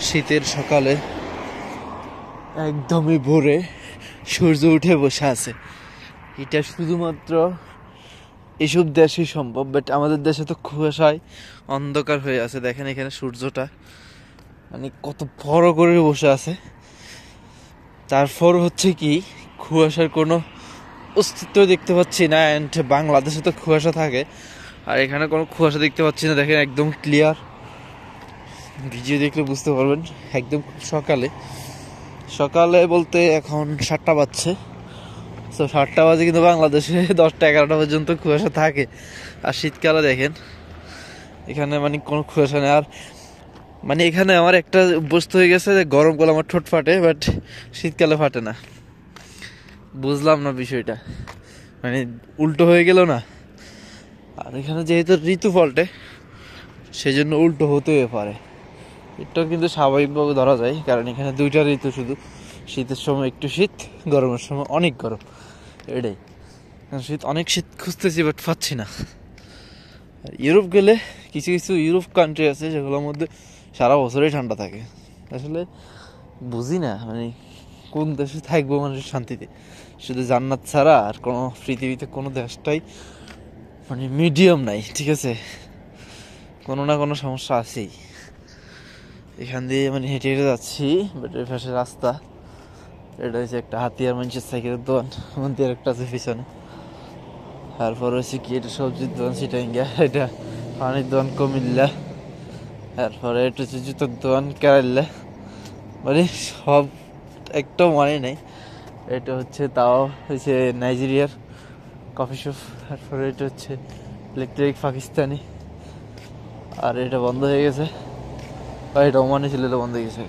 শীতের সকালে একদমই ভোরে সূর্য উঠে বসে আছে। এটা শুধুমাত্র এসব দেশেই সম্ভব, বাট আমাদের দেশে তো কুয়াশায় অন্ধকার হয়ে আছে। দেখেন এখানে সূর্যটা মানে কত বড় করে বসে আছে, তারপর হচ্ছে কি কুয়াশার কোনো অস্তিত্ব দেখতে পাচ্ছি না। অ্যান্ড বাংলাদেশে তো কুয়াশা থাকে, আর এখানে কোনো কুয়াশা দেখতে পাচ্ছি না। দেখেন একদম ক্লিয়ার, ভিডিও দেখলে বুঝতে পারবেন। একদম সকালে সকালে বলতে এখন 7টা বাজছে। তো 7টা বাজে কিন্তু বাংলাদেশে 10টা 11টা পর্যন্ত কুয়াশা থাকে। আর শীতকালে দেখেন এখানে মানে কোনো কুয়াশা নেই। আর মানে এখানে আমার একটা অভ্যস্ত হয়ে গেছে যে গরমকালে আমার ঠোঁট ফাটে, বাট শীতকালে ফাটে না। বুঝলাম না বিষয়টা, মানে উল্টো হয়ে গেল না। আর এখানে যেহেতু ঋতু পাল্টে, সেই জন্য উল্টো হতেই পারে। এটা কিন্তু স্বাভাবিকভাবে ধরা যায়, কারণ এখানে 2টা ঋতু শুধু। শীতের সময় একটু শীত, গরমের সময় অনেক গরম। এটাই অনেক শীত খুঁজতেছি, বাট পাচ্ছি না। ইউরোপ গেলে কিছু কিছু ইউরোপ কান্ট্রি আছে যেগুলোর মধ্যে সারা বছরই ঠান্ডা থাকে। আসলে বুঝি না মানে কোন দেশে থাকবো মানুষের শান্তিতে। শুধু জান্নাত ছাড়া আর কোনো পৃথিবীতে কোনো দেশটাই মানে মিডিয়াম নাই, ঠিক আছে? কোনো না কোনো সমস্যা আছেই। এখান দিয়ে মানে হেঁটে হেঁটে যাচ্ছি, বাট এর পাশে রাস্তা। এটা হচ্ছে একটা হাতিয়ার মানুষের সাইকেলের দোকান, মন্দির একটা আছে পিছনে। তারপর হচ্ছে কি এটা সবজির দোকান সিটাঙ্গা, এটা পানির দোকান কুমিল্লা। তারপরে এটা হচ্ছে জুতোর দোকান কেরাল্লা। মানে সব একটাও মানে নেই। এটা হচ্ছে তাও হচ্ছে নাইজেরিয়ার কফি শপ। তারপরে এটা হচ্ছে ইলেকট্রিক পাকিস্তানি, আর এটা বন্ধ হয়ে গেছে। আর এটা ওমানে ছিল, এটা বন্ধ হয়ে গেছে।